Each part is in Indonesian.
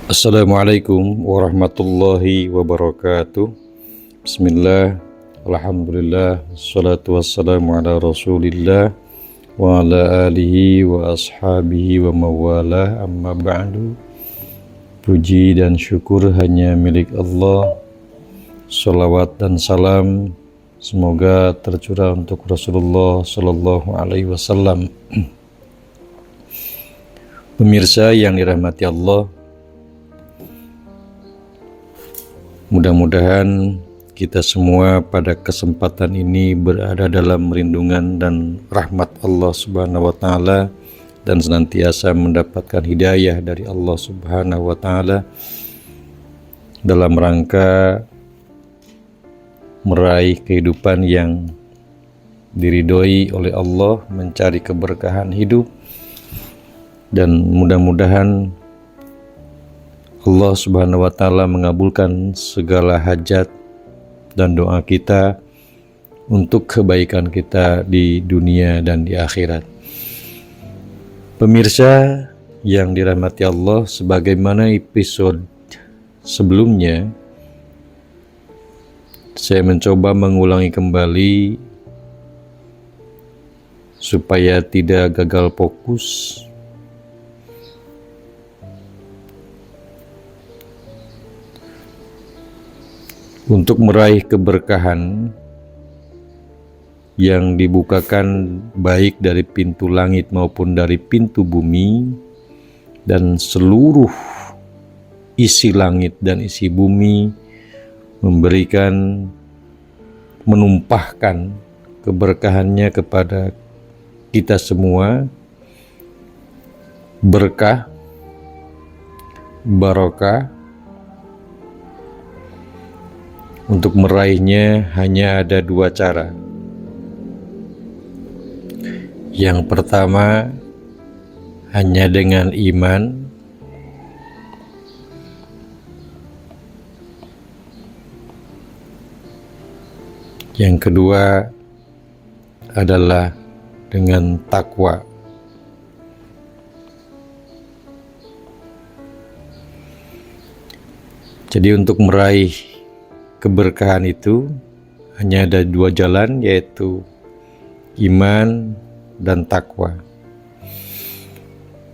Assalamualaikum warahmatullahi wabarakatuh. Bismillah, alhamdulillah, salatu wassalamu ala rasulillah wa ala alihi wa ashabihi wa mawalah, amma ba'du. Puji dan syukur hanya milik Allah. Salawat dan salam semoga tercurah untuk Rasulullah sallallahu alaihi wasallam. Pemirsa yang dirahmati Allah, mudah-mudahan kita semua pada kesempatan ini berada dalam lindungan dan rahmat Allah Subhanahu wa Ta'ala, dan senantiasa mendapatkan hidayah dari Allah Subhanahu wa Ta'ala dalam rangka meraih kehidupan yang diridhoi oleh Allah, mencari keberkahan hidup, dan mudah-mudahan Allah Subhanahu wa Ta'ala mengabulkan segala hajat dan doa kita untuk kebaikan kita di dunia dan di akhirat. Pemirsa yang dirahmati Allah, sebagaimana episode sebelumnya, saya mencoba mengulangi kembali supaya tidak gagal fokus. Untuk meraih keberkahan yang dibukakan baik dari pintu langit maupun dari pintu bumi, dan seluruh isi langit dan isi bumi menumpahkan keberkahannya kepada kita semua, berkah, barokah. Untuk meraihnya hanya ada dua cara. Yang pertama, hanya dengan iman. Yang kedua adalah dengan takwa. Jadi untuk meraih keberkahan itu hanya ada dua jalan, yaitu iman dan takwa.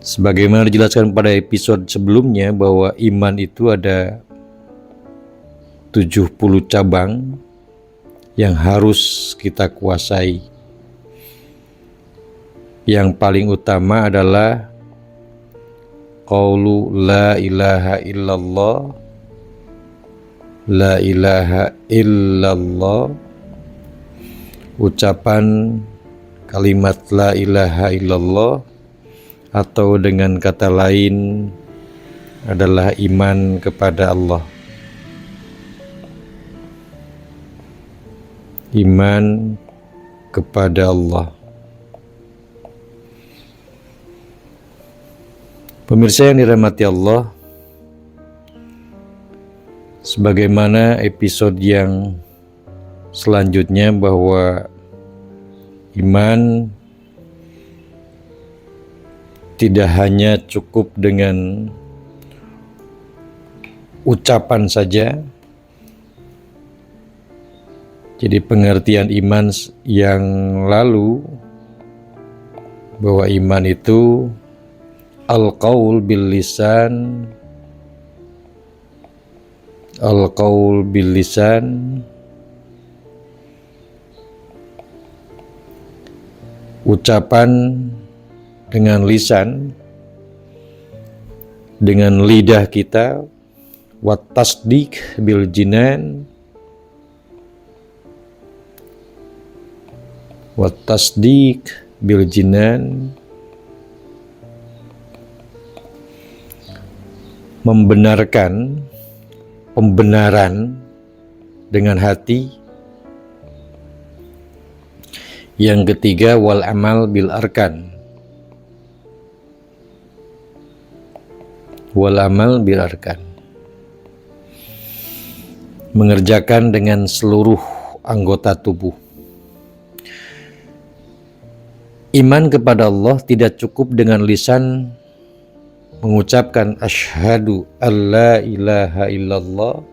Sebagaimana dijelaskan pada episode sebelumnya bahwa iman itu ada 70 cabang yang harus kita kuasai. Yang paling utama adalah qaulu la ilaha illallah, la ilaha illallah, ucapan kalimat la ilaha illallah, atau dengan kata lain adalah iman kepada Allah. Iman kepada Allah. Pemirsa yang dirahmati Allah, sebagaimana episode yang selanjutnya, bahwa iman tidak hanya cukup dengan ucapan saja. Jadi pengertian iman yang lalu bahwa iman itu al-qaul bil lisan, al-qaul bil lisan, ucapan dengan lisan, dengan lidah kita, wa tasdiq bil jinan, wa tasdiq bil jinan, membenarkan, pembenaran dengan hati. Yang ketiga, wal amal bil arkan, wal amal bil arkan, mengerjakan dengan seluruh anggota tubuh. Iman kepada Allah tidak cukup dengan lisan mengucapkan asyhadu alla ilaha illallah,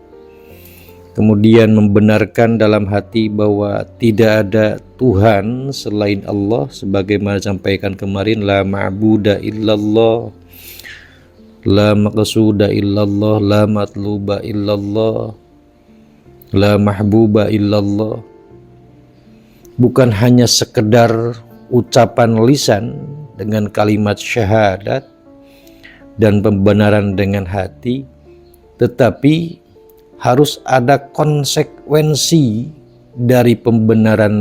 kemudian membenarkan dalam hati bahwa tidak ada Tuhan selain Allah, sebagaimana disampaikan kemarin, la ma'buda illallah, la maqsuda illallah, la matluba illallah, la mahbuba illallah. Bukan hanya sekedar ucapan lisan dengan kalimat syahadat dan pembenaran dengan hati, tetapi harus ada konsekuensi dari pembenaran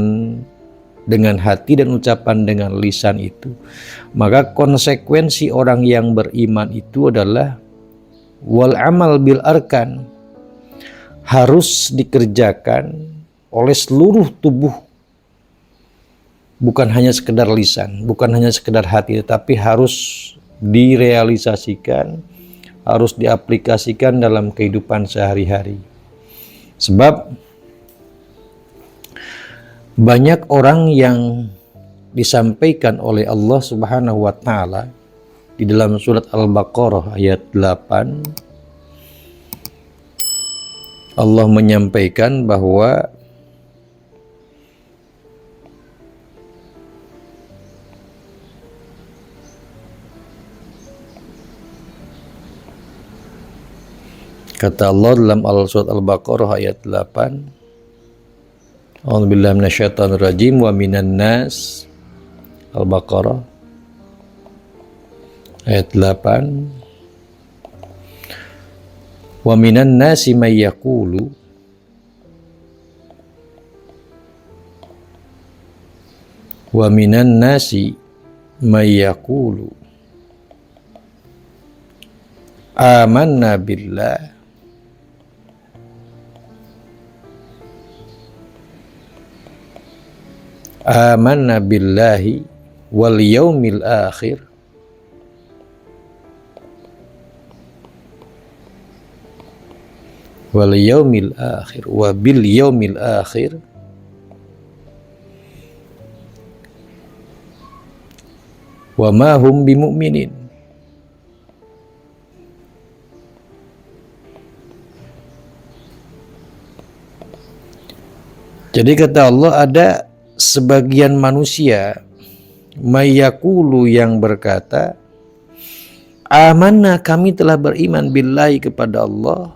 dengan hati dan ucapan dengan lisan itu. Maka konsekuensi orang yang beriman itu adalah wal amal bil arkan, harus dikerjakan oleh seluruh tubuh, bukan hanya sekedar lisan, bukan hanya sekedar hati, tetapi harus direalisasikan, harus diaplikasikan dalam kehidupan sehari-hari. Sebab banyak orang yang disampaikan oleh Allah Subhanahu wa taala di dalam surat Al-Baqarah ayat 8, Allah menyampaikan bahwa kata Allah dalam surat Al-Baqarah ayat 8, A'udzubillahi minasyaitonir rajim, wa minan nas, Al-Baqarah ayat 8, wa minan nasi may yaqulu, wa minan nasi may yaqulu amanna billah amanna billahi wal yaumil akhir wa bil yaumil akhir wa ma hum bimu'minin. Jadi kata Allah, ada sebagian manusia mayakulu yang berkata, amanna, kami telah beriman billahi kepada Allah,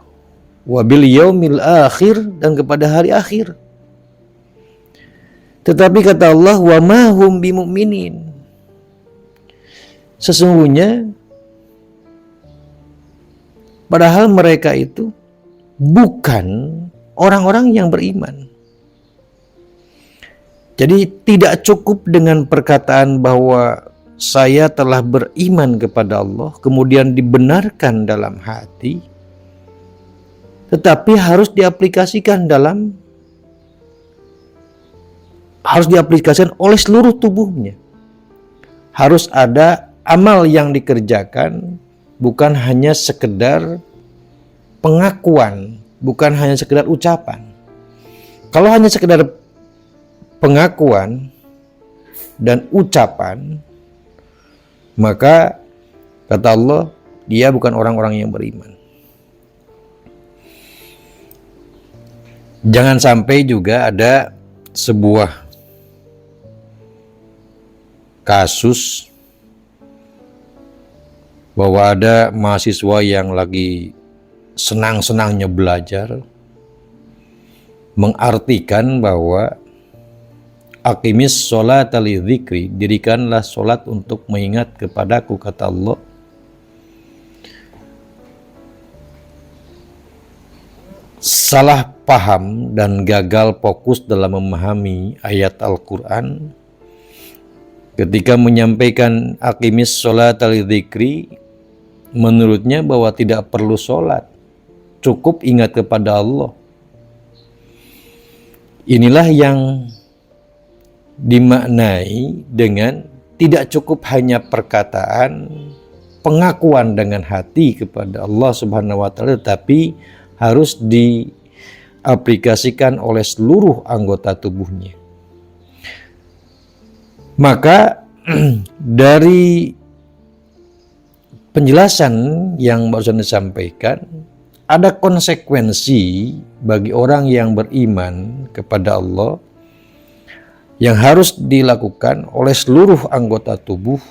wa bil yaumil akhir, dan kepada hari akhir. Tetapi kata Allah, wa ma hum bimu'minin, sesungguhnya padahal mereka itu bukan orang-orang yang beriman. Jadi tidak cukup dengan perkataan bahwa saya telah beriman kepada Allah, kemudian dibenarkan dalam hati, tetapi harus diaplikasikan oleh seluruh tubuhnya. Harus ada amal yang dikerjakan, bukan hanya sekedar pengakuan, bukan hanya sekedar ucapan. Kalau hanya sekedar pengakuan dan ucapan, maka kata Allah, dia bukan orang-orang yang beriman. Jangan sampai juga ada sebuah kasus bahwa ada mahasiswa yang lagi senang-senangnya belajar mengartikan bahwa aqimis sholata lidzikri, dirikanlah sholat untuk mengingat kepadaku, kata Allah. Salah paham dan gagal fokus dalam memahami ayat Al-Quran ketika menyampaikan aqimis sholata lidzikri, menurutnya bahwa tidak perlu sholat, cukup ingat kepada Allah. Inilah yang dimaknai dengan tidak cukup hanya perkataan pengakuan dengan hati kepada Allah Subhanahu wa taala, tetapi harus diaplikasikan oleh seluruh anggota tubuhnya. Maka dari penjelasan yang barusan disampaikan, ada konsekuensi bagi orang yang beriman kepada Allah yang harus dilakukan oleh seluruh anggota tubuh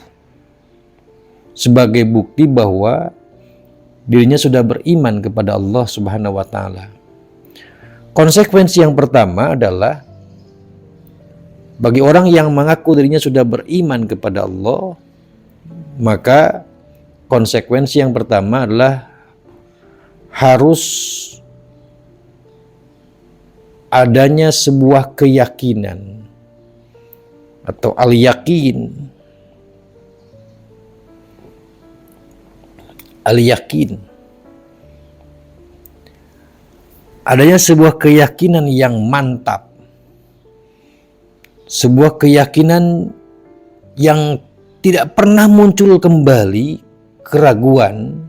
sebagai bukti bahwa dirinya sudah beriman kepada Allah Subhanahu wa taala. Konsekuensi yang pertama adalah bagi orang yang mengaku dirinya sudah beriman kepada Allah, maka konsekuensi yang pertama adalah harus adanya sebuah keyakinan atau al-yakin. Al-yakin. Adanya sebuah keyakinan yang mantap. Sebuah keyakinan yang tidak pernah muncul kembali keraguan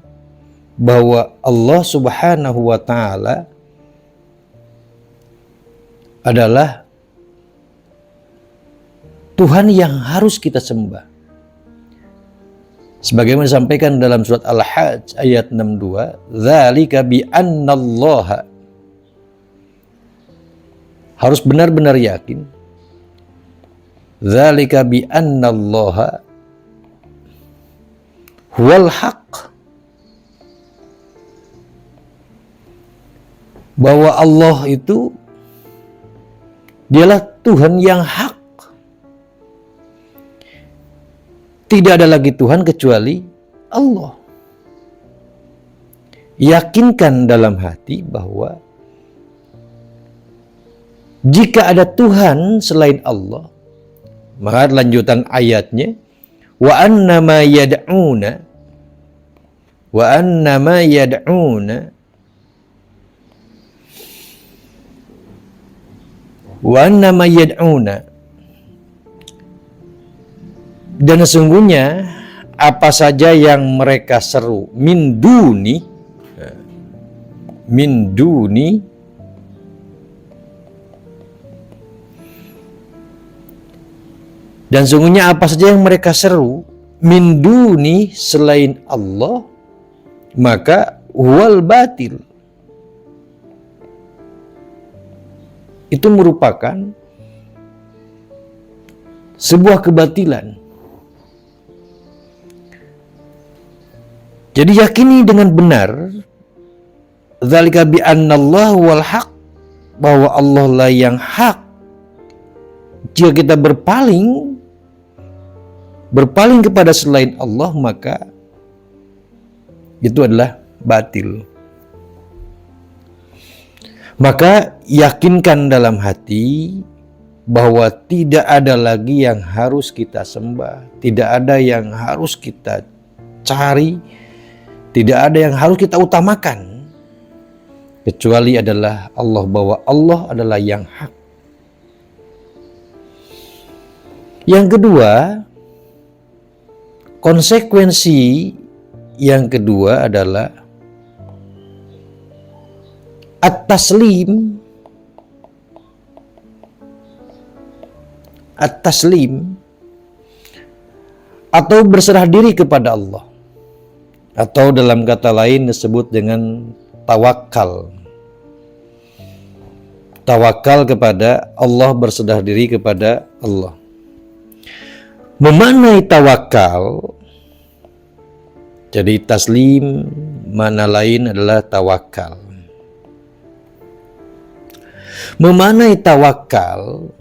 bahwa Allah Subhanahu wa taala adalah Tuhan yang harus kita sembah. Sebagaimana disampaikan dalam surat Al-Hajj ayat 62, "Dzalika bi annallaha", harus benar-benar yakin, "Dzalika bi annallaha huwal haq", bahwa Allah itu dialah Tuhan yang hak. Tidak ada lagi Tuhan kecuali Allah. Yakinkan dalam hati bahwa jika ada Tuhan selain Allah, maka lanjutan ayatnya, wa annama yad'una dan sesungguhnya apa saja yang mereka seru min duni dan sesungguhnya apa saja yang mereka seru min duni selain Allah, maka wal batil, itu merupakan sebuah kebatilan. Jadi yakini dengan benar, dzalika bi annallahu wal haq, bahwa Allah lah yang hak. Jika kita berpaling kepada selain Allah, maka itu adalah batil. Maka yakinkan dalam hati bahwa tidak ada lagi yang harus kita sembah, tidak ada yang harus kita cari, tidak ada yang harus kita utamakan kecuali adalah Allah, bahwa Allah adalah yang hak. Yang kedua, konsekuensi yang kedua adalah at-taslim atau berserah diri kepada Allah, atau dalam kata lain disebut dengan tawakal. Tawakal kepada Allah, berserah diri kepada Allah. Memaknai tawakal, jadi taslim mana lain adalah tawakal. Memaknai tawakal,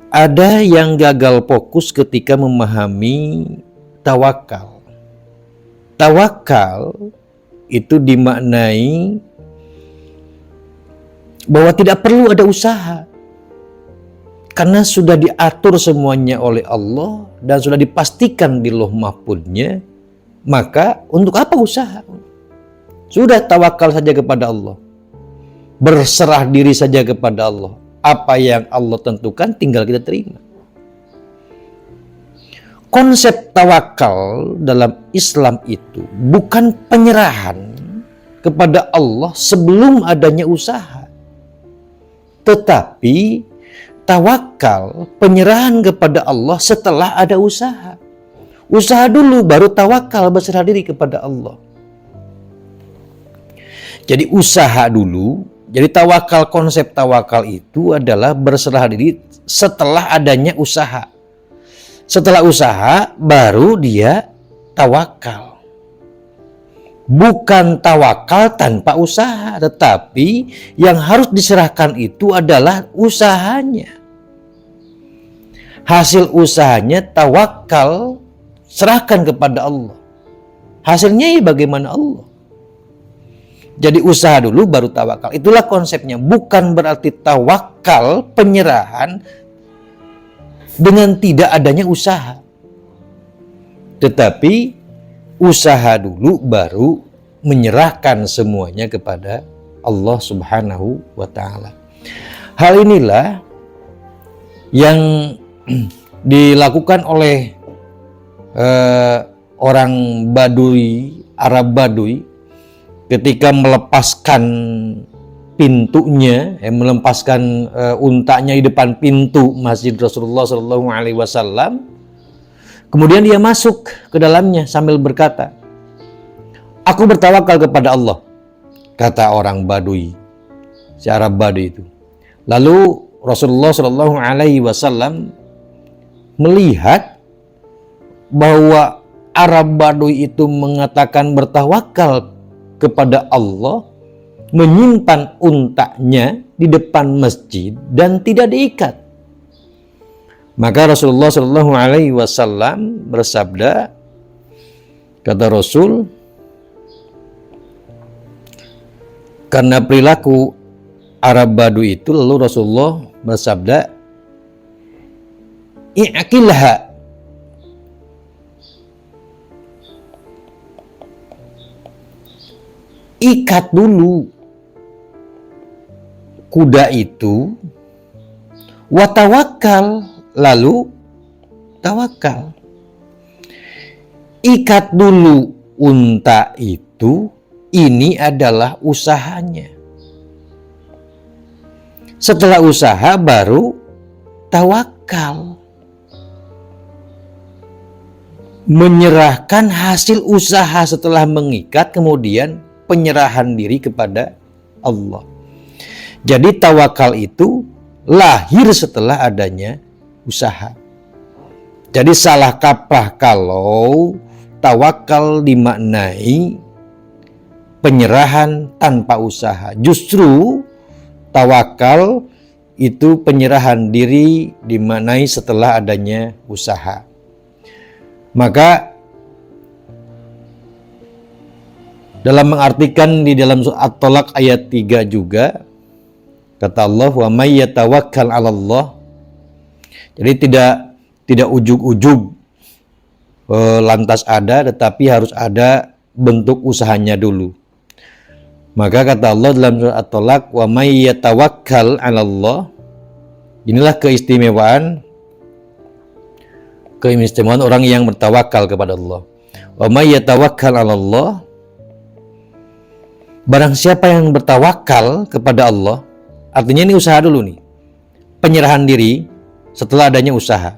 ada yang gagal fokus ketika memahami tawakal. Tawakal itu dimaknai bahwa tidak perlu ada usaha, karena sudah diatur semuanya oleh Allah dan sudah dipastikan di Lauh Mahfudz-Nya. Maka untuk apa usaha? Sudah tawakal saja kepada Allah, berserah diri saja kepada Allah. Apa yang Allah tentukan tinggal kita terima. Konsep tawakal dalam Islam itu bukan penyerahan kepada Allah sebelum adanya usaha, tetapi tawakal penyerahan kepada Allah setelah ada usaha. Usaha dulu baru tawakal, berserah diri kepada Allah. Jadi usaha dulu. Jadi tawakal, konsep tawakal itu adalah berserah diri setelah adanya usaha. Setelah usaha baru dia tawakal. Bukan tawakal tanpa usaha, tetapi yang harus diserahkan itu adalah usahanya. Hasil usahanya tawakal, serahkan kepada Allah. Hasilnya ya bagaimana Allah. Jadi usaha dulu baru tawakal. Itulah konsepnya. Bukan berarti tawakal penyerahan dengan tidak adanya usaha. Tetapi usaha dulu baru menyerahkan semuanya kepada Allah Subhanahu wa ta'ala. Hal inilah yang dilakukan oleh orang Baduy, Arab Baduy, ketika melepaskan pintunya, melepaskan untanya di depan pintu Masjid Rasulullah SAW. Kemudian dia masuk ke dalamnya sambil berkata, "Aku bertawakal kepada Allah," kata orang Baduy, si Arab Baduy itu. Lalu Rasulullah SAW melihat bahwa Arab Baduy itu mengatakan bertawakal kepada Allah, menyimpan untanya di depan masjid dan tidak diikat. Maka Rasulullah SAW bersabda, kata Rasul, karena perilaku Arab Baduy itu, lalu Rasulullah bersabda, "I'qilha," ikat dulu kuda itu, watawakal, lalu tawakal. Ikat dulu unta itu, ini adalah usahanya. Setelah usaha baru tawakal. Menyerahkan hasil usaha setelah mengikat, kemudian penyerahan diri kepada Allah. Jadi tawakal itu lahir setelah adanya usaha. Jadi salah kaprah kalau tawakal dimaknai penyerahan tanpa usaha. Justru tawakal itu penyerahan diri dimaknai setelah adanya usaha. Maka dalam mengartikan di dalam surat At-Tolak ayat 3 juga, kata Allah, "Wa may yatawakkal 'ala Allah." Jadi tidak ujug-ujug lantas ada, tetapi harus ada bentuk usahanya dulu. Maka kata Allah dalam surat At-Tolak, "Wa may yatawakkal 'ala Allah." Inilah keistimewaan orang yang bertawakal kepada Allah. "Wa may yatawakkal 'ala Allah." Barang siapa yang bertawakal kepada Allah, artinya ini usaha dulu nih. Penyerahan diri setelah adanya usaha.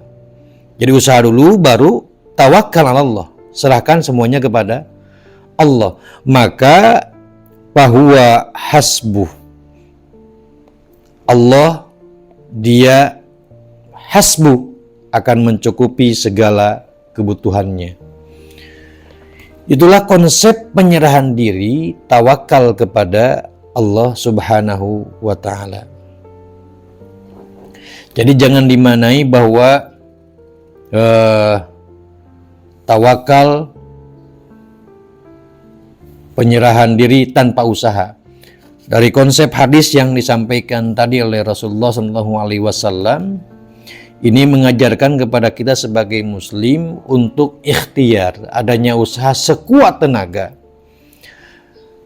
Jadi usaha dulu baru tawakal ala Allah. Serahkan semuanya kepada Allah. Maka bahwa hasbuh. Allah dia hasbuh, akan mencukupi segala kebutuhannya. Itulah konsep penyerahan diri, tawakal kepada Allah Subhanahu wa ta'ala. Jadi jangan dimanai bahwa tawakal penyerahan diri tanpa usaha. Dari konsep hadis yang disampaikan tadi oleh Rasulullah SAW, ini mengajarkan kepada kita sebagai muslim untuk ikhtiar, adanya usaha sekuat tenaga.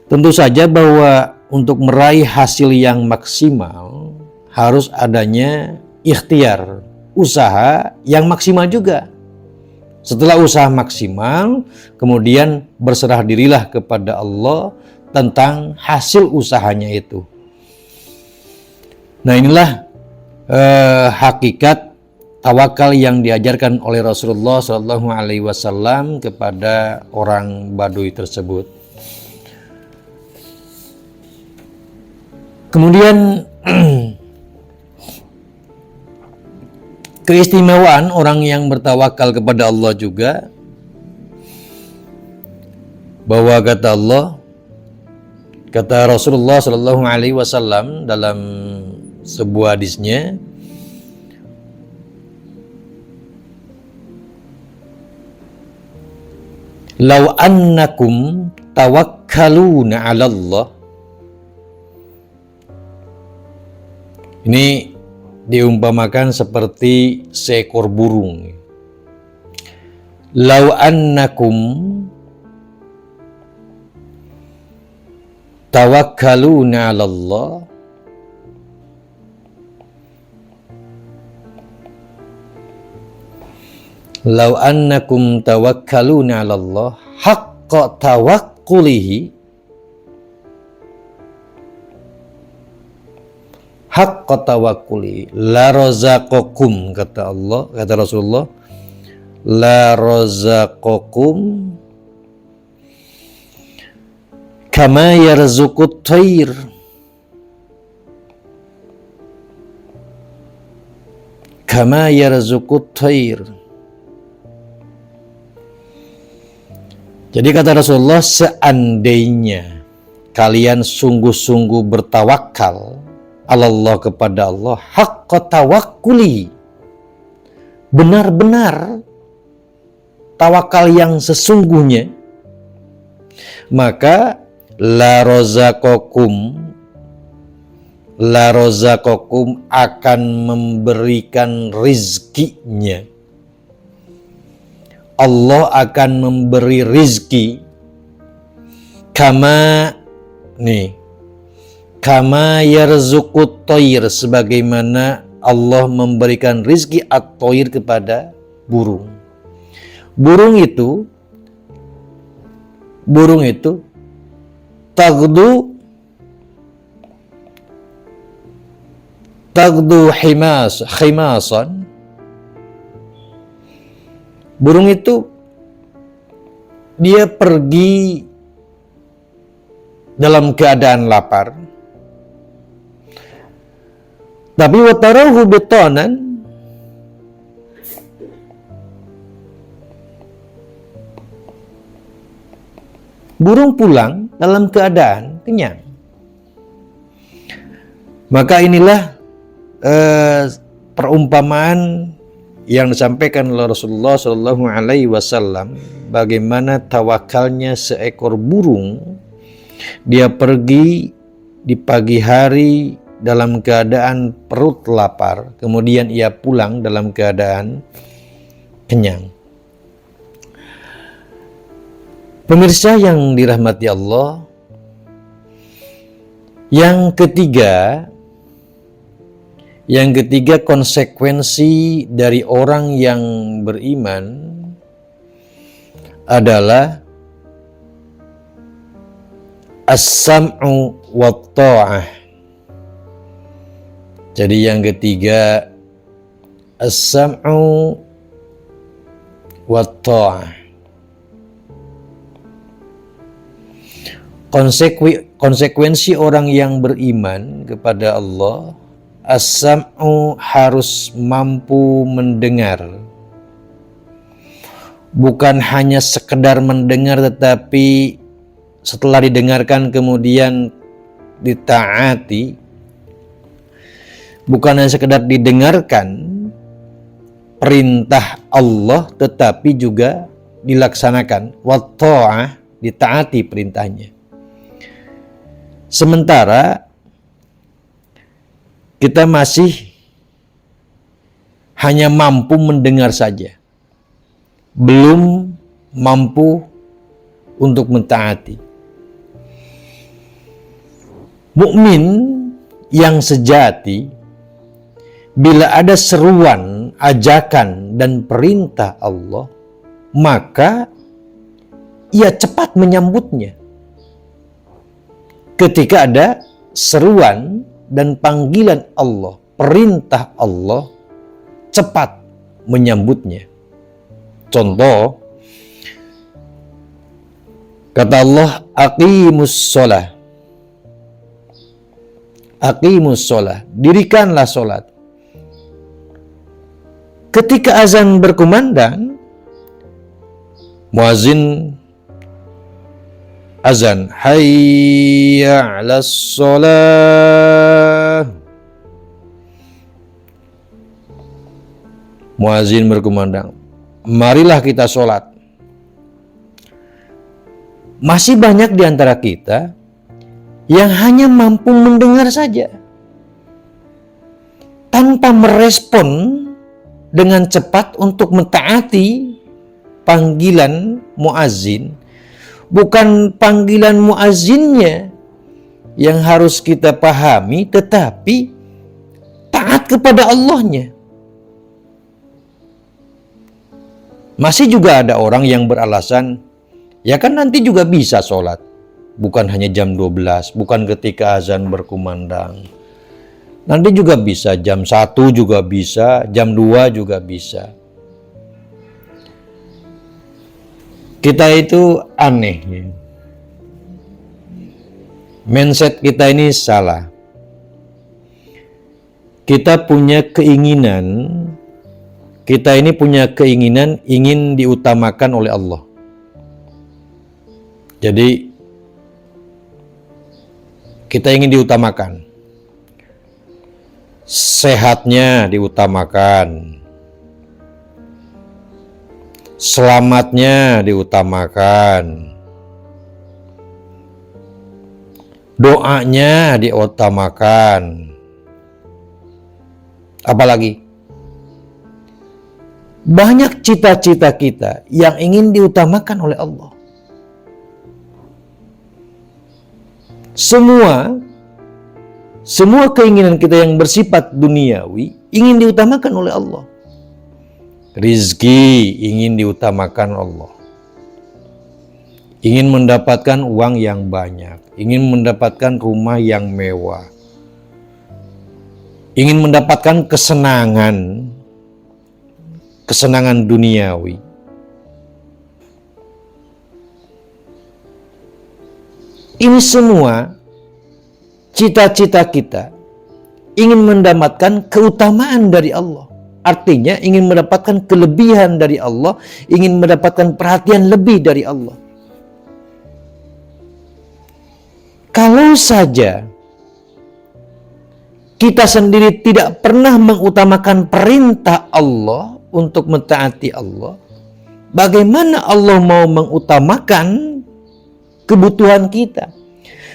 Tentu saja bahwa untuk meraih hasil yang maksimal harus adanya ikhtiar, usaha yang maksimal juga. Setelah usaha maksimal, kemudian berserah dirilah kepada Allah tentang hasil usahanya itu. Nah, inilah hakikat tawakal yang diajarkan oleh Rasulullah Shallallahu Alaihi Wasallam kepada orang Baduy tersebut. Kemudian keistimewaan orang yang bertawakal kepada Allah juga, bahwa kata Allah, kata Rasulullah Shallallahu Alaihi Wasallam dalam sebuah hadisnya, "Lau annakum tawakkaluna 'ala Allah." Ini diumpamakan seperti seekor burung. "Lau annakum tawakkaluna 'ala Allah." "Lau annakum tawakkaluna 'ala Allah haqqa tawakkulihi." Haqqa tawakkuli la razaqakum, kata Allah, kata Rasulullah, la razaqakum kama yarzuqut thair, kama yarzuqut thair. Jadi kata Rasulullah, seandainya kalian sungguh-sungguh bertawakal Allah kepada Allah, haqqa tawakkuli, benar-benar tawakal yang sesungguhnya, maka la razaqakum akan memberikan rizkinya. Allah akan memberi rizki kama yarzuqut thair, sebagaimana Allah memberikan rizki at-thair kepada burung. Burung itu tagdu khimasan. Burung itu dia pergi dalam keadaan lapar, tapi watarahu bitanan, burung pulang dalam keadaan kenyang. Maka inilah perumpamaan yang disampaikan oleh Rasulullah Shallallahu Alaihi Wasallam, bagaimana tawakalnya seekor burung. Dia pergi di pagi hari dalam keadaan perut lapar, kemudian ia pulang dalam keadaan kenyang. Pemirsa yang dirahmati Allah, yang ketiga konsekuensi dari orang yang beriman adalah as-sam'u wat ta'ah. Jadi yang ketiga, as-sam'u wat ta'ah. Konsekuensi orang yang beriman kepada Allah, as-sam'u harus mampu mendengar. Bukan hanya sekedar mendengar, tetapi setelah didengarkan kemudian ditaati. Bukan hanya sekedar didengarkan perintah Allah, tetapi juga dilaksanakan. Wa ta'ah, ditaati perintahnya. Sementara kita masih hanya mampu mendengar saja, belum mampu untuk mentaati. Mukmin yang sejati, bila ada seruan, ajakan, dan perintah Allah, maka ia cepat menyambutnya. Ketika ada seruan dan panggilan Allah, perintah Allah, cepat menyambutnya. Contoh, kata Allah, aqimus sholah. Aqimus sholah, dirikanlah sholat. Ketika azan berkumandang, muazin azan, hayya 'alas sholah. Muazin berkumandang, marilah kita sholat. Masih banyak di antara kita yang hanya mampu mendengar saja, tanpa merespon dengan cepat untuk mentaati panggilan muazin. Bukan panggilan muazinnya yang harus kita pahami, tetapi taat kepada Allahnya. Masih juga ada orang yang beralasan, ya kan nanti juga bisa sholat. Bukan hanya jam 12, bukan ketika azan berkumandang. Nanti juga bisa, jam 1 juga bisa, jam 2 juga bisa. Kita itu aneh. Mindset kita ini salah. Kita ini punya keinginan ingin diutamakan oleh Allah. Jadi kita ingin diutamakan. Sehatnya diutamakan. Selamatnya diutamakan. Doanya diutamakan. Apalagi? Banyak cita-cita kita yang ingin diutamakan oleh Allah. Semua keinginan kita yang bersifat duniawi ingin diutamakan oleh Allah. Rizki ingin diutamakan Allah. Ingin mendapatkan uang yang banyak, ingin mendapatkan rumah yang mewah, ingin mendapatkan kesenangan duniawi. Ini semua cita-cita kita ingin mendapatkan keutamaan dari Allah. Artinya ingin mendapatkan kelebihan dari Allah, ingin mendapatkan perhatian lebih dari Allah. Kalau saja kita sendiri tidak pernah mengutamakan perintah Allah untuk mentaati Allah, bagaimana Allah mau mengutamakan kebutuhan kita?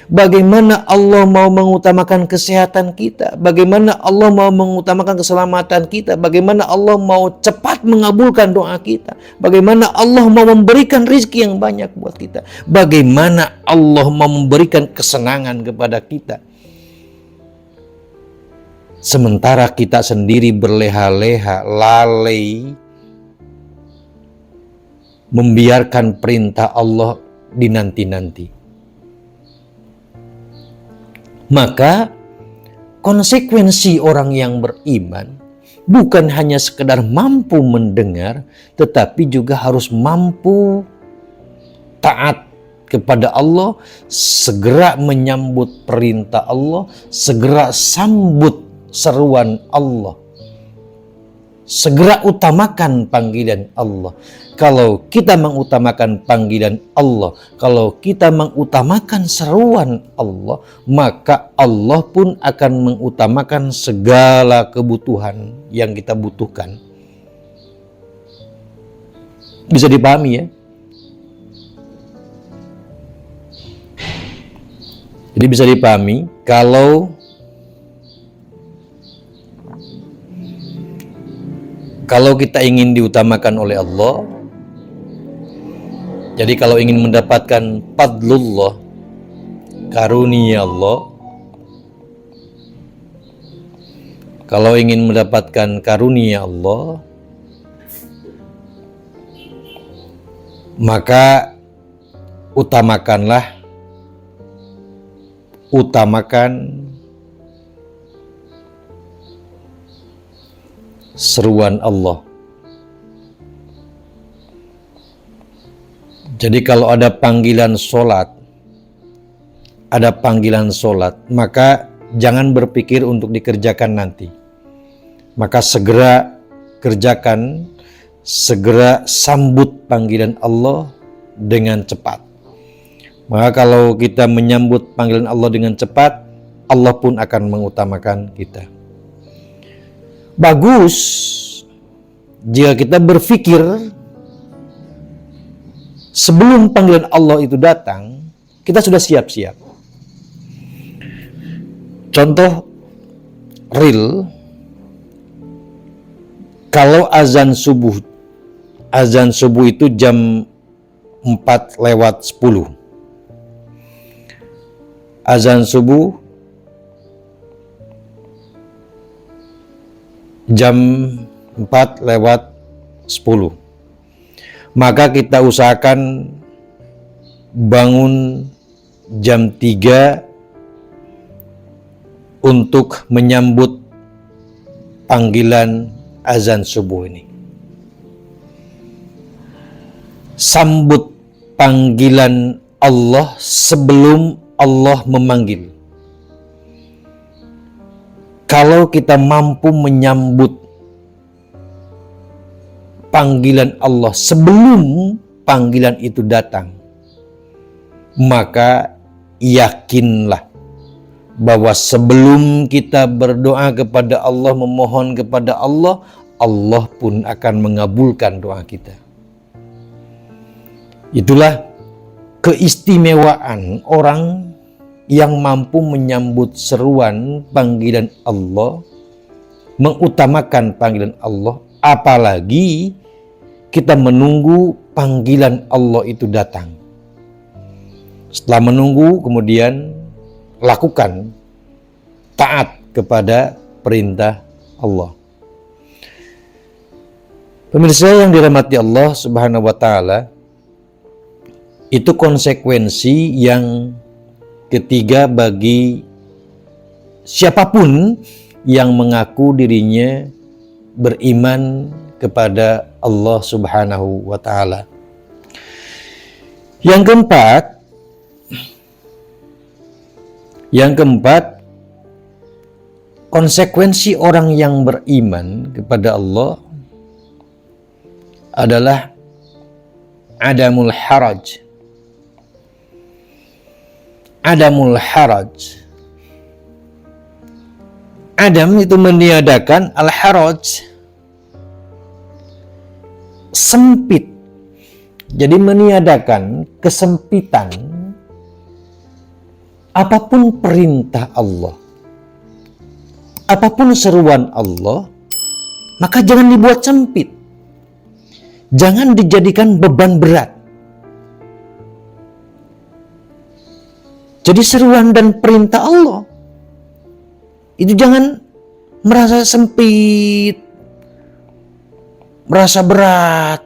Bagaimana Allah mau mengutamakan kesehatan kita? Bagaimana Allah mau mengutamakan keselamatan kita? Bagaimana Allah mau cepat mengabulkan doa kita? Bagaimana Allah mau memberikan rezeki yang banyak buat kita? Bagaimana Allah mau memberikan kesenangan kepada kita? Sementara kita sendiri berleha-leha, lalai, membiarkan perintah Allah dinanti-nanti. Maka konsekuensi orang yang beriman bukan hanya sekedar mampu mendengar, tetapi juga harus mampu taat kepada Allah, segera menyambut perintah Allah, segera sambut seruan Allah, segera utamakan panggilan Allah. Kalau kita mengutamakan panggilan Allah, kalau kita mengutamakan seruan Allah, maka Allah pun akan mengutamakan segala kebutuhan yang kita butuhkan. Bisa dipahami ya? Jadi bisa dipahami kalau kita ingin diutamakan oleh Allah, jadi kalau ingin mendapatkan fadlullah, karunia Allah, kalau ingin mendapatkan karunia Allah, maka utamakan seruan Allah, Jadi kalau ada panggilan sholat, maka jangan berpikir untuk dikerjakan nanti. Maka segera kerjakan, segera sambut panggilan Allah dengan cepat. Maka kalau kita menyambut panggilan Allah dengan cepat, Allah pun akan mengutamakan kita. Bagus jika kita berpikir sebelum panggilan Allah itu datang, kita sudah siap-siap. Contoh real, kalau azan subuh itu jam 4:10. Azan subuh jam 4:10. Maka kita usahakan bangun jam 3 untuk menyambut panggilan azan subuh ini. Sambut panggilan Allah sebelum Allah memanggil. Kalau kita mampu menyambut panggilan Allah sebelum panggilan itu datang, maka yakinlah bahwa sebelum kita berdoa kepada Allah, memohon kepada Allah, Allah pun akan mengabulkan doa kita. Itulah keistimewaan orang yang mampu menyambut seruan panggilan Allah, mengutamakan panggilan Allah, apalagi kita menunggu panggilan Allah itu datang. Setelah menunggu, kemudian lakukan taat kepada perintah Allah. Pemirsa yang dirahmati Allah Subhanahu wa taala, itu konsekuensi yang ketiga bagi siapapun yang mengaku dirinya beriman kepada Allah Subhanahu wa taala. Yang keempat, konsekuensi orang yang beriman kepada Allah adalah adamul haraj. Adamul haraj. Adam itu meniadakan al-haraj, sempit. Jadi meniadakan kesempitan. Apapun perintah Allah, apapun seruan Allah, maka jangan dibuat sempit. Jangan dijadikan beban berat. Jadi seruan dan perintah Allah itu jangan merasa sempit, merasa berat.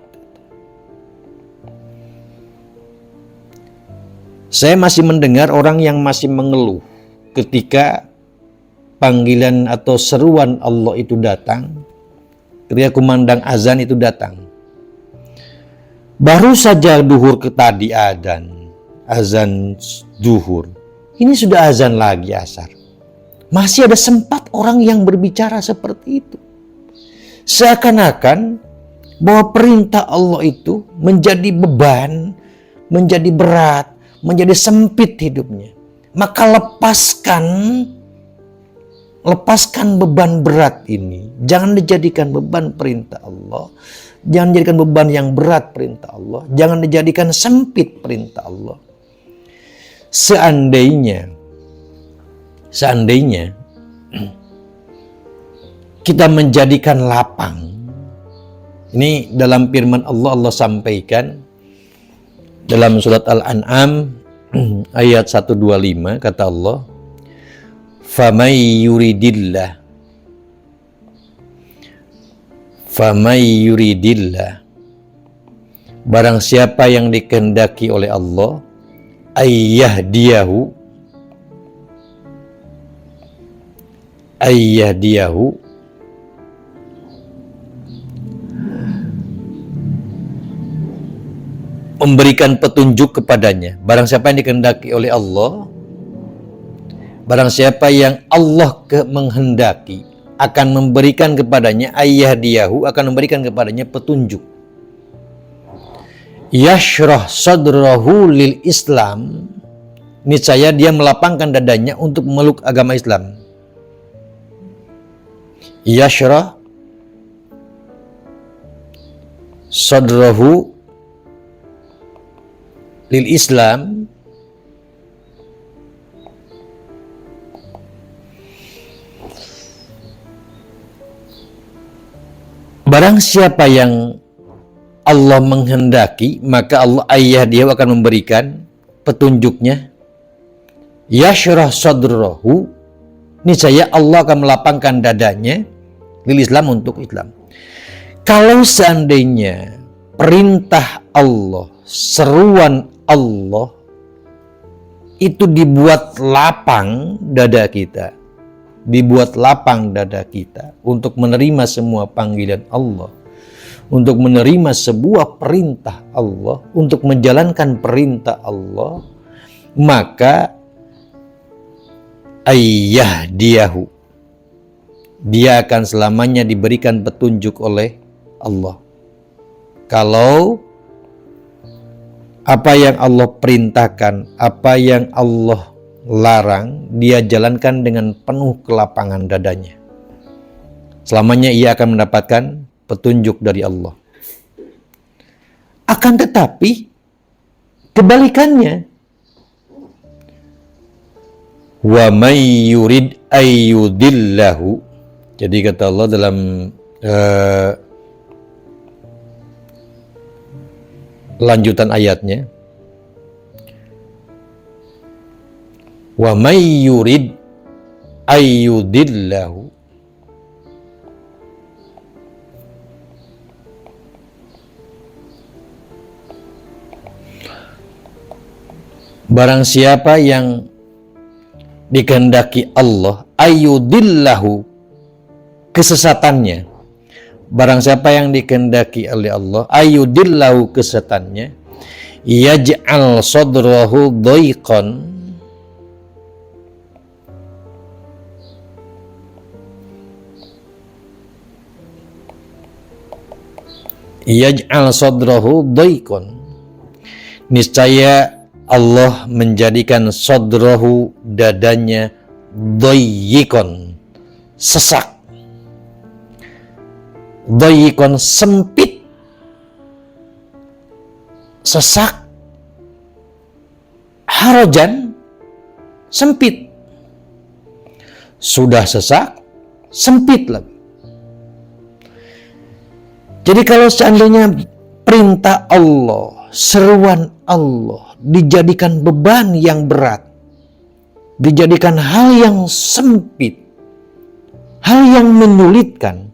Saya masih mendengar orang yang masih mengeluh ketika panggilan atau seruan Allah itu datang, ketika kumandang azan itu datang. Baru saja duhur ke tadi azan duhur. Ini sudah azan lagi asar. Masih ada sempat orang yang berbicara seperti itu. Seakan-akan bahwa perintah Allah itu menjadi beban, menjadi berat, menjadi sempit hidupnya. Maka lepaskan beban berat ini. Jangan dijadikan beban perintah Allah. Jangan dijadikan beban yang berat perintah Allah. Jangan dijadikan sempit perintah Allah. Seandainya kita menjadikan lapang. Ini dalam firman Allah sampaikan dalam surat Al-An'am ayat 125, kata Allah, "Famay yuridillah, barang siapa yang dikehendaki oleh Allah, ayyahdiyahu, memberikan petunjuk kepadanya. Barang siapa yang dikehendaki oleh Allah, barang siapa yang Allah menghendaki akan memberikan kepadanya, ayyahdiyahu, akan memberikan kepadanya petunjuk. Yashrah sadrahu lil Islam, niscaya dia melapangkan dadanya untuk memeluk agama Islam. Yashrah sadrahu lil Islam, barang siapa yang Allah menghendaki, maka Allah dia akan memberikan petunjuknya. Yashrah sadrahu, niscaya Allah akan melapangkan dadanya lil Islam, untuk Islam. Kalau seandainya perintah Allah, seruan Allah itu dibuat lapang dada kita, dibuat lapang dada kita untuk menerima semua panggilan Allah, untuk menerima sebuah perintah Allah, untuk menjalankan perintah Allah, maka ayyahdiyahu, dia akan selamanya diberikan petunjuk oleh Allah. Kalau apa yang Allah perintahkan, apa yang Allah larang, dia jalankan dengan penuh kelapangan dadanya, selamanya ia akan mendapatkan petunjuk dari Allah. Akan tetapi kebalikannya, wa may yurid ayyudillahu, jadi kata Allah dalam lanjutan ayatnya, wa may yurid ayyudillahu, barang siapa yang dikehendaki Allah, ayyudillahu, kesesatannya. Barang siapa yang dikehendaki oleh Allah, ayyudillahu, kesesatannya, yaj'al sadrahu dhaiqan, yaj'al sadrahu dhaiqan, niscaya Allah menjadikan sadrahu, dadanya, dhaiqan, sesak, dhaiqan, sempit, sesak, harajan, sempit. Sudah sesak, sempit lagi. Jadi kalau seandainya perintah Allah, seruan Allah dijadikan beban yang berat, dijadikan hal yang sempit, hal yang menyulitkan,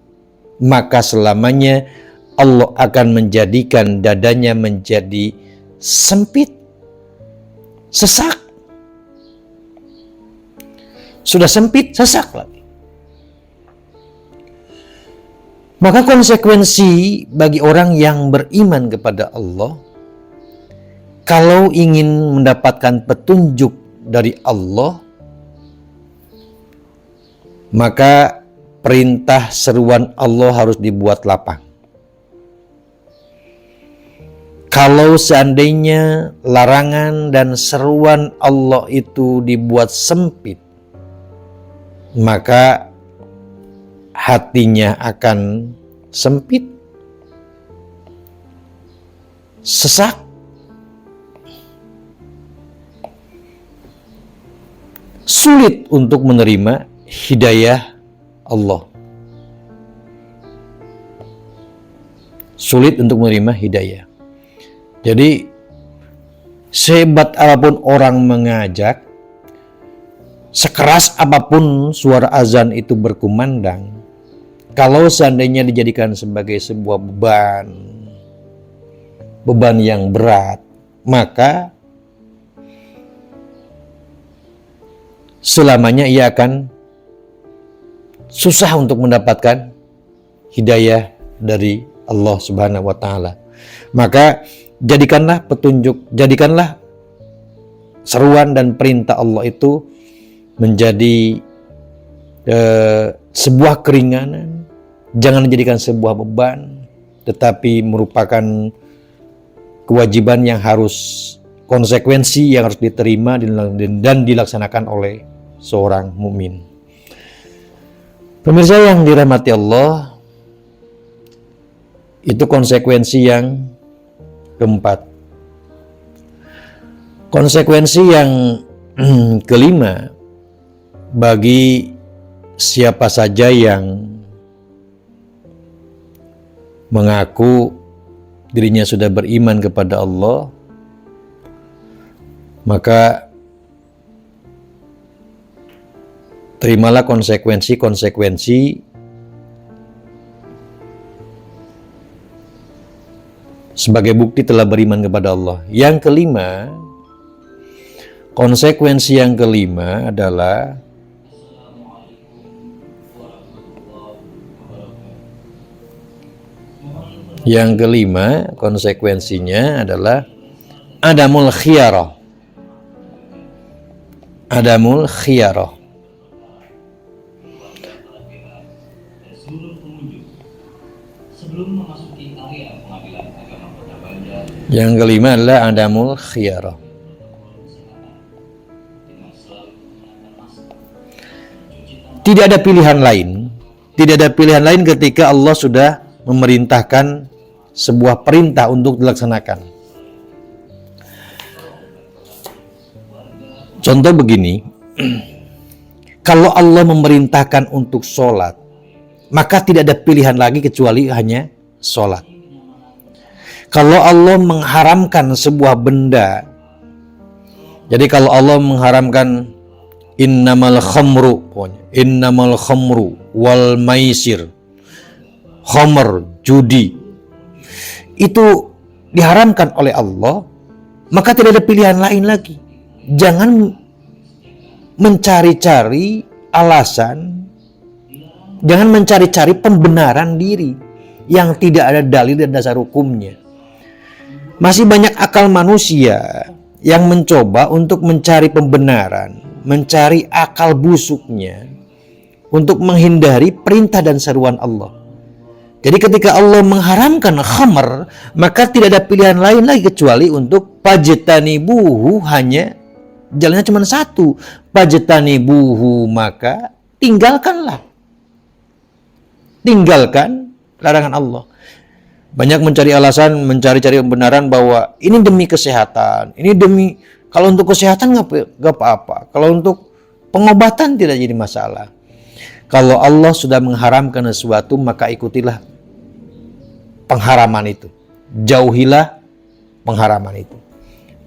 maka selamanya Allah akan menjadikan dadanya menjadi sempit, sesak. Sudah sempit, sesak lagi. Maka konsekuensi bagi orang yang beriman kepada Allah, kalau ingin mendapatkan petunjuk dari Allah, maka perintah seruan Allah harus dibuat lapang. Kalau seandainya larangan dan seruan Allah itu dibuat sempit, maka hatinya akan sempit, sesak, sulit untuk menerima hidayah Allah. Sulit untuk menerima hidayah. Jadi sehebat apapun orang mengajak, sekeras apapun suara azan itu berkumandang, kalau seandainya dijadikan sebagai sebuah beban yang berat, maka selamanya ia akan susah untuk mendapatkan hidayah dari Allah Subhanahu wa Ta'ala. Maka jadikanlah petunjuk, jadikanlah seruan dan perintah Allah itu menjadi sebuah keringanan, jangan dijadikan sebuah beban, tetapi merupakan kewajiban yang harus, konsekuensi yang harus diterima dan dilaksanakan oleh seorang mukmin. Pemirsa yang dirahmati Allah, itu konsekuensi yang keempat. Konsekuensi yang kelima, bagi siapa saja yang mengaku dirinya sudah beriman kepada Allah, maka terimalah konsekuensi-konsekuensi sebagai bukti telah beriman kepada Allah. Yang kelima, konsekuensi yang kelima adalah konsekuensinya adalah adamul khiyarah. Adamul khiyarah. Yang kelima adalah adamul khiyarah. Tidak ada pilihan lain. Tidak ada pilihan lain ketika Allah sudah memerintahkan sebuah perintah untuk dilaksanakan. Contoh begini, kalau Allah memerintahkan untuk sholat, maka tidak ada pilihan lagi kecuali hanya sholat. Kalau Allah mengharamkan sebuah benda, jadi kalau Allah mengharamkan innamal khamru wal maisir, khamr, judi, itu diharamkan oleh Allah, maka tidak ada pilihan lain lagi. Jangan mencari-cari alasan, jangan mencari-cari pembenaran diri yang tidak ada dalil dan dasar hukumnya. Masih banyak akal manusia yang mencoba untuk mencari pembenaran, mencari akal busuknya untuk menghindari perintah dan seruan Allah. Jadi ketika Allah mengharamkan khamr, maka tidak ada pilihan lain lagi kecuali untuk pajtanibuhu, hanya jalannya cuma satu, pajtanibuhu, maka tinggalkan larangan Allah. Banyak mencari alasan, mencari-cari pembenaran bahwa ini demi kesehatan, ini demi, kalau untuk kesehatan nggak apa-apa, kalau untuk pengobatan tidak jadi masalah. Kalau Allah sudah mengharamkan sesuatu, maka ikutilah pengharaman itu, jauhilah pengharaman itu.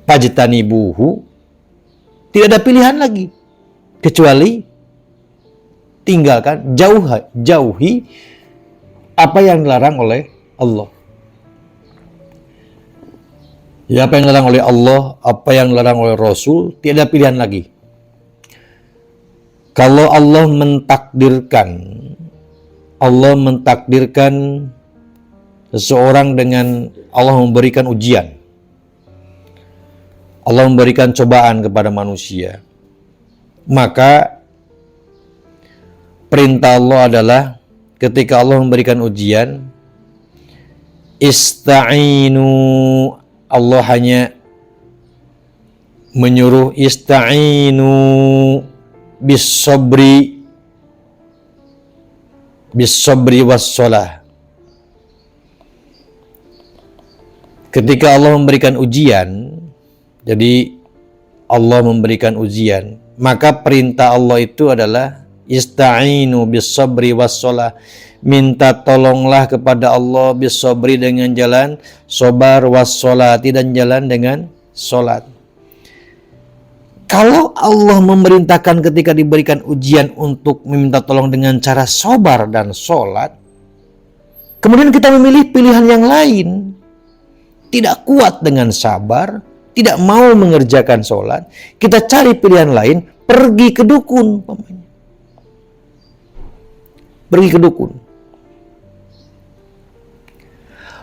Pajtanibuhu, tidak ada pilihan lagi kecuali tinggalkan, jauhi apa yang dilarang oleh Allah. Ya, apa yang dilarang oleh Allah, apa yang dilarang oleh Rasul, tidak ada pilihan lagi. Kalau Allah mentakdirkan seseorang dengan Allah memberikan ujian, Allah memberikan cobaan kepada manusia, maka perintah Allah adalah ketika Allah memberikan ujian, ista'inu, Allah hanya menyuruh ista'inu bisabri wassalah. Ketika Allah memberikan ujian, jadi Allah memberikan ujian, maka perintah Allah itu adalah ista'inu bisabri wassalah, minta tolonglah kepada Allah bisabri, dengan jalan sabar, wassolati, dan jalan dengan solat. Kalau Allah memerintahkan ketika diberikan ujian untuk meminta tolong dengan cara sabar dan solat, kemudian kita memilih pilihan yang lain, tidak kuat dengan sabar, tidak mau mengerjakan solat, kita cari pilihan lain, pergi ke dukun, pergi ke dukun.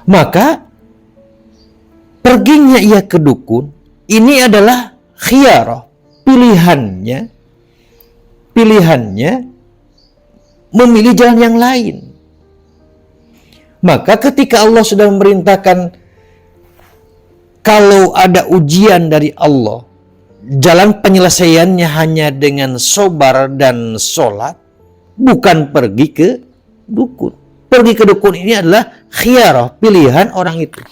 Maka perginya ia ke dukun, ini adalah khiyarah, pilihannya memilih jalan yang lain. Maka ketika Allah sudah memerintahkan kalau ada ujian dari Allah, jalan penyelesaiannya hanya dengan sabar dan sholat, bukan pergi ke dukun. Pergi ke dukun ini adalah khiyarah, pilihan orang itu.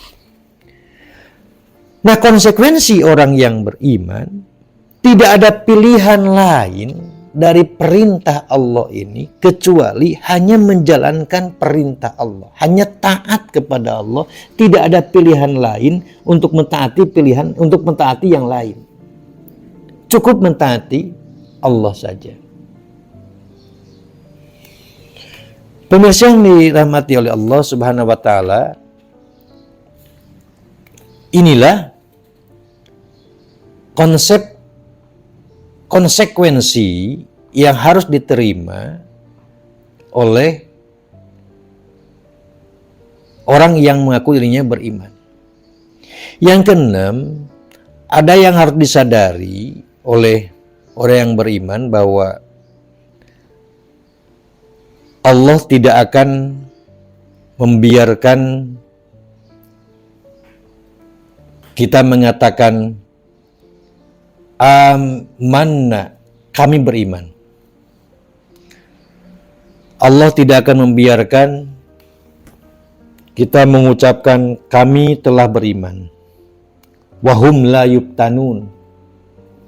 Nah, konsekuensi orang yang beriman, tidak ada pilihan lain dari perintah Allah ini kecuali hanya menjalankan perintah Allah, hanya taat kepada Allah, tidak ada pilihan lain untuk mentaati yang lain. Cukup mentaati Allah saja. Pemirsa yang dirahmati oleh Allah Subhanahu wa taala, inilah konsekuensi yang harus diterima oleh orang yang mengaku dirinya beriman. Yang keenam, ada yang harus disadari oleh orang yang beriman bahwa Allah tidak akan membiarkan kita mengatakan amanna, kami beriman. Allah tidak akan membiarkan kita mengucapkan kami telah beriman. Wahum la yubtanun,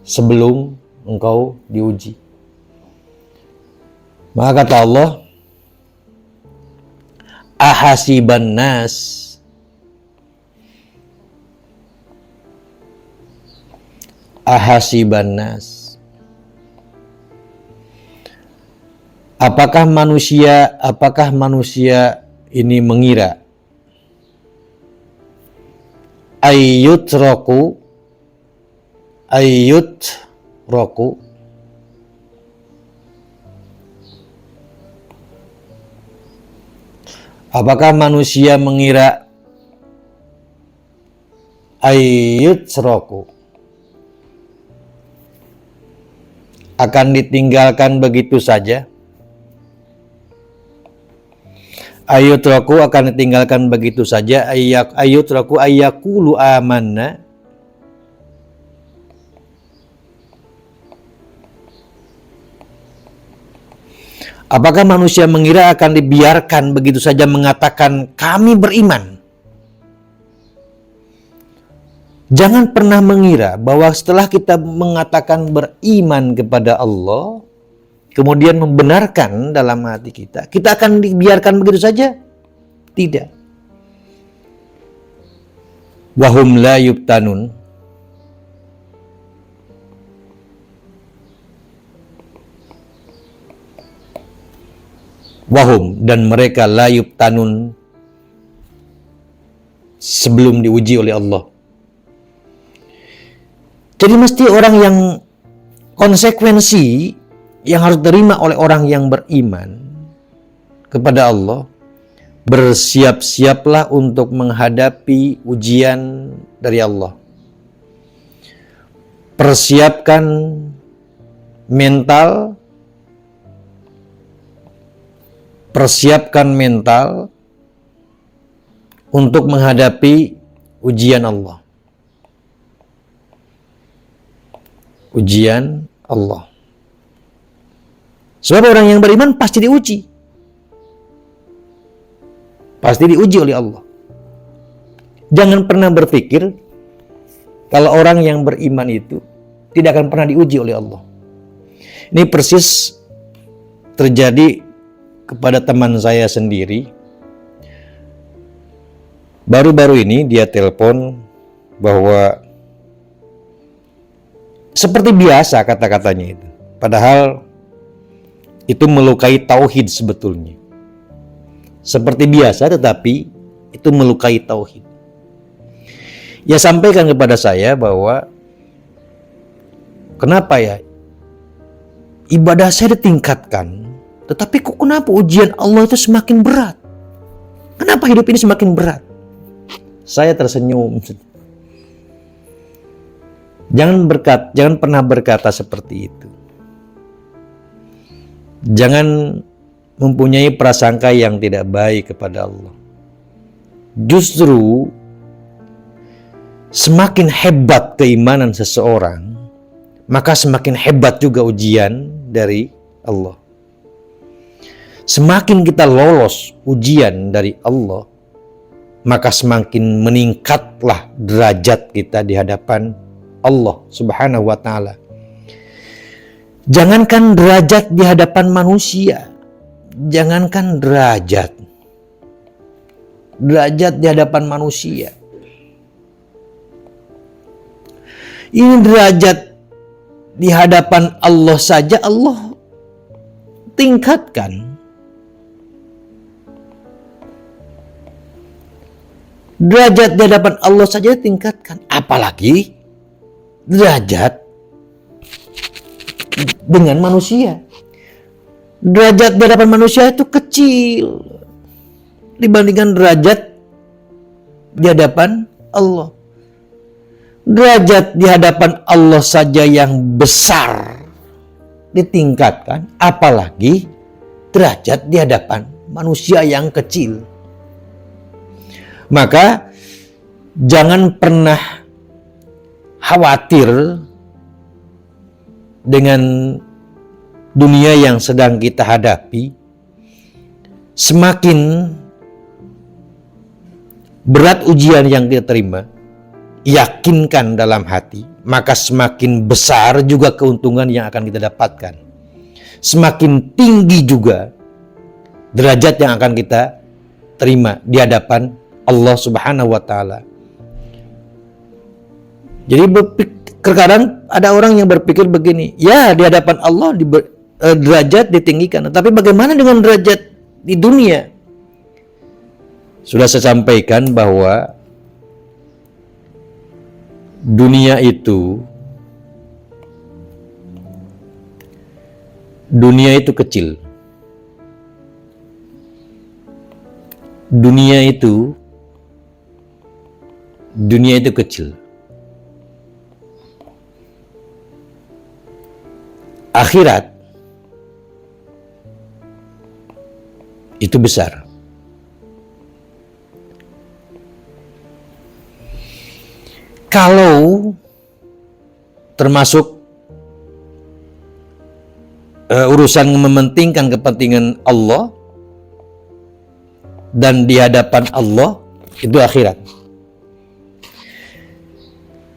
sebelum engkau diuji. Maka kata Allah, ahasiban nas, apakah manusia ini mengira ayyutraku, apakah manusia mengira ayyutraku, akan ditinggalkan begitu saja? Ayyutraku akan ditinggalkan begitu saja. Ayyutraku ayyakulu amanna, apakah manusia mengira akan dibiarkan begitu saja mengatakan kami beriman? Jangan pernah mengira bahwa setelah kita mengatakan beriman kepada Allah, kemudian membenarkan dalam hati kita akan dibiarkan begitu saja. Tidak. Wahum la yubtanun, wahum, dan mereka la yubtanun, sebelum diuji oleh Allah. Jadi mesti orang yang konsekuensi yang harus diterima oleh orang yang beriman kepada Allah, bersiap-siaplah untuk menghadapi ujian dari Allah. Persiapkan mental untuk menghadapi ujian Allah. Ujian Allah. Sebab orang yang beriman pasti diuji. Pasti diuji oleh Allah. Jangan pernah berpikir kalau orang yang beriman itu tidak akan pernah diuji oleh Allah. Ini persis terjadi kepada teman saya sendiri. Baru-baru ini dia telepon bahwa seperti biasa kata-katanya itu. Padahal itu melukai tauhid sebetulnya. Seperti biasa tetapi itu melukai tauhid. Ya, sampaikan kepada saya bahwa kenapa ya ibadah saya ditingkatkan, tetapi kok kenapa ujian Allah itu semakin berat? Kenapa hidup ini semakin berat? Saya tersenyum. Jangan pernah berkata seperti itu. Jangan mempunyai prasangka yang tidak baik kepada Allah. Justru semakin hebat keimanan seseorang, maka semakin hebat juga ujian dari Allah. Semakin kita lolos ujian dari Allah, maka semakin meningkatlah derajat kita di hadapan Allah Subhanahu wa ta'ala. Jangankan derajat di hadapan manusia, jangankan derajat di hadapan manusia. Ini derajat di hadapan Allah saja Allah tingkatkan. Derajat di hadapan Allah saja tingkatkan, apalagi derajat dengan manusia. Derajat di hadapan manusia itu kecil dibandingkan derajat di hadapan Allah. Derajat di hadapan Allah saja yang besar ditingkatkan, apalagi derajat di hadapan manusia yang kecil. Maka jangan pernah khawatir dengan dunia yang sedang kita hadapi. Semakin berat ujian yang kita terima, yakinkan dalam hati, maka semakin besar juga keuntungan yang akan kita dapatkan. Semakin tinggi juga derajat yang akan kita terima di hadapan Allah Subhanahu wa ta'ala. Jadi terkadang ada orang yang berpikir begini, ya di hadapan Allah derajat ditinggikan, tapi bagaimana dengan derajat di dunia? Sudah saya sampaikan bahwa dunia itu kecil. Dunia itu kecil. Akhirat itu besar. Kalau termasuk urusan mementingkan kepentingan Allah dan di hadapan Allah, itu akhirat.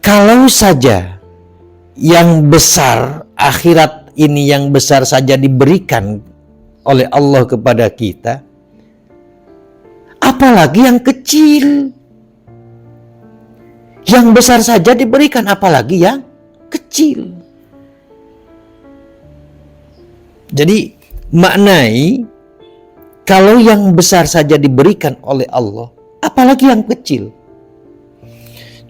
Kalau saja yang besar, akhirat ini yang besar saja diberikan oleh Allah kepada kita, apalagi yang kecil. Yang besar saja diberikan, apalagi yang kecil. Jadi maknai, kalau yang besar saja diberikan oleh Allah, apalagi yang kecil.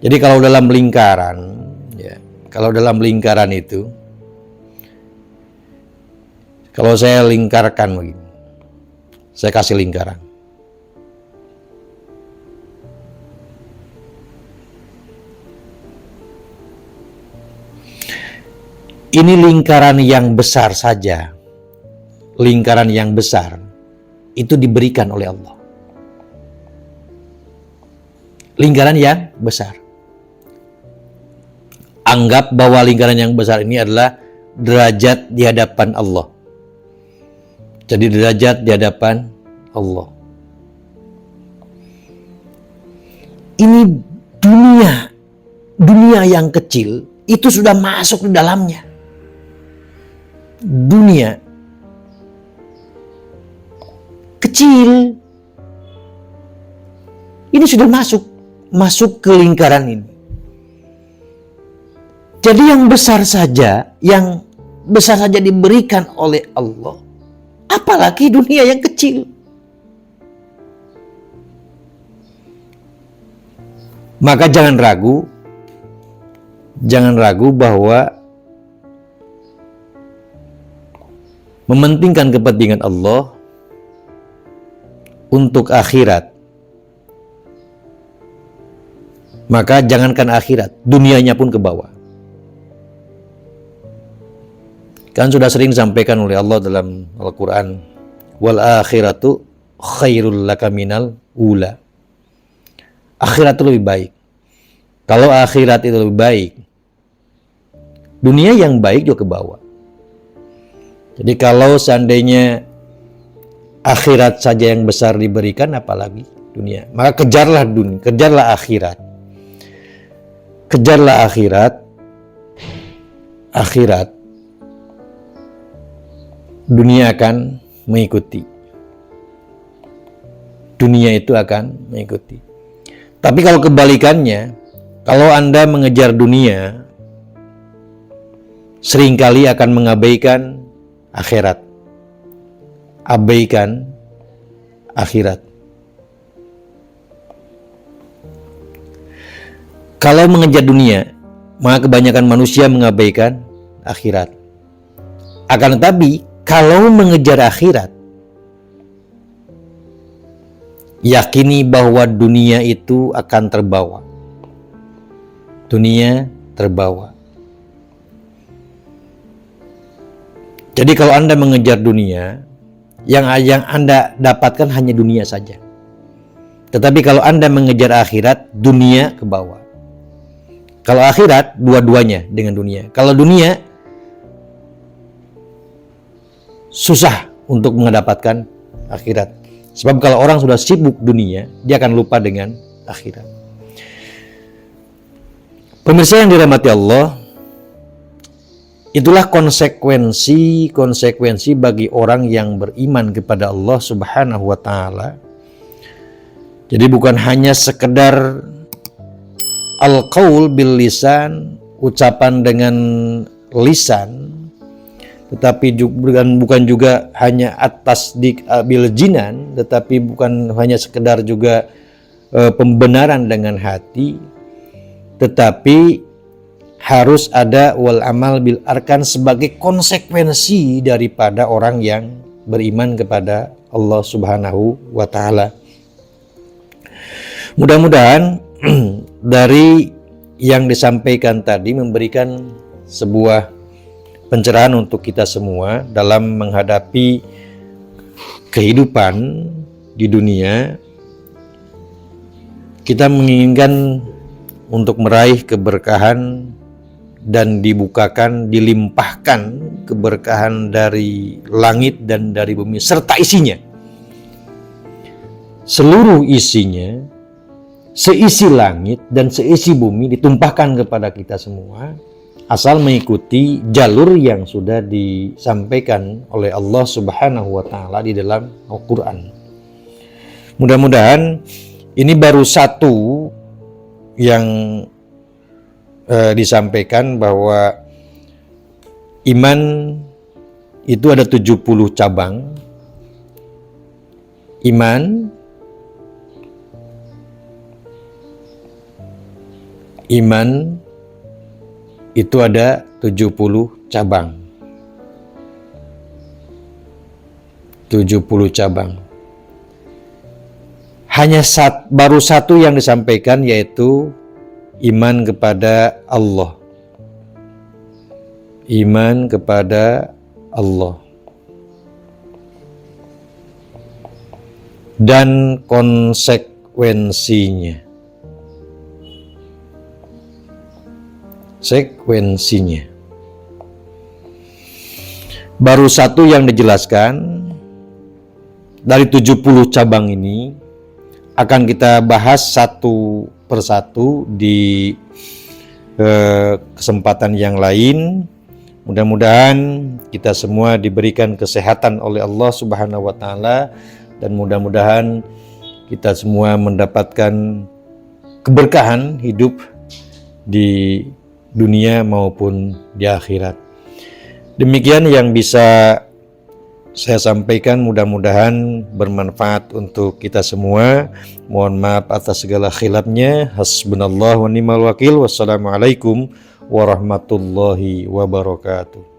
Jadi kalau dalam lingkaran, itu, kalau saya lingkarkan begini, saya kasih lingkaran. Ini lingkaran yang besar saja. Lingkaran yang besar itu diberikan oleh Allah. Lingkaran yang besar. Anggap bahwa lingkaran yang besar ini adalah derajat di hadapan Allah. Jadi derajat di hadapan Allah. Ini dunia yang kecil itu sudah masuk di dalamnya. Dunia kecil ini sudah masuk ke lingkaran ini. Jadi yang besar saja diberikan oleh Allah, apalagi dunia yang kecil. Maka jangan ragu bahwa mementingkan kepentingan Allah untuk akhirat, maka jangankan akhirat, dunianya pun ke bawah. Kan sudah sering disampaikan oleh Allah dalam Al-Quran, wal akhiratu khairul laka minal ula. Akhirat itu lebih baik. Kalau akhirat itu lebih baik, dunia yang baik juga ke bawah. Jadi kalau seandainya akhirat saja yang besar diberikan, apalagi dunia. Maka kejarlah dunia, kejarlah akhirat. Kejarlah akhirat. Akhirat. Dunia akan mengikuti. Dunia itu akan mengikuti. Tapi kalau kebalikannya, kalau Anda mengejar dunia, seringkali akan mengabaikan akhirat. Abaikan akhirat. Kalau mengejar dunia, maka kebanyakan manusia mengabaikan akhirat. Akan tetapi, kalau mengejar akhirat, yakini bahwa dunia itu akan terbawa. Dunia terbawa. Jadi kalau Anda mengejar dunia, yang Anda dapatkan hanya dunia saja. Tetapi kalau Anda mengejar akhirat, dunia ke bawah. Kalau akhirat, dua-duanya dengan dunia. Kalau dunia, susah untuk mendapatkan akhirat. Sebab kalau orang sudah sibuk dunia, dia akan lupa dengan akhirat. Pemirsa yang dirahmati Allah, itulah konsekuensi bagi orang yang beriman kepada Allah Subhanahu wa taala. Jadi bukan hanya sekedar al-qaul bil lisan, ucapan dengan lisan, tetapi bukan juga hanya at-tasdiq bil jinan, tetapi bukan hanya sekedar juga pembenaran dengan hati, tetapi harus ada wal amal bil arkan sebagai konsekuensi daripada orang yang beriman kepada Allah Subhanahu wa taala. Mudah-mudahan dari yang disampaikan tadi memberikan sebuah pencerahan untuk kita semua dalam menghadapi kehidupan di dunia. Kita menginginkan untuk meraih keberkahan dan dibukakan, dilimpahkan keberkahan dari langit dan dari bumi serta isinya. Seluruh isinya, seisi langit dan seisi bumi ditumpahkan kepada kita semua, asal mengikuti jalur yang sudah disampaikan oleh Allah Subhanahu wa taala di dalam Al-Qur'an. Mudah-mudahan ini baru satu yang disampaikan bahwa iman itu ada 70 cabang. Iman itu ada 70 cabang. 70 cabang. Hanya baru satu yang disampaikan, yaitu iman kepada Allah. Iman kepada Allah. Dan konsekuensinya. Sekuensinya. Baru satu yang dijelaskan. Dari 70 cabang ini akan kita bahas satu persatu di kesempatan yang lain. Mudah-mudahan kita semua diberikan kesehatan oleh Allah Subhanahu wa taala, dan mudah-mudahan kita semua mendapatkan keberkahan hidup di dunia maupun di akhirat. Demikian yang bisa saya sampaikan, mudah-mudahan bermanfaat untuk kita semua. Mohon maaf atas segala khilafnya. Hasbunallah wa ni'mal wakil. Wassalamualaikum warahmatullahi wabarakatuh.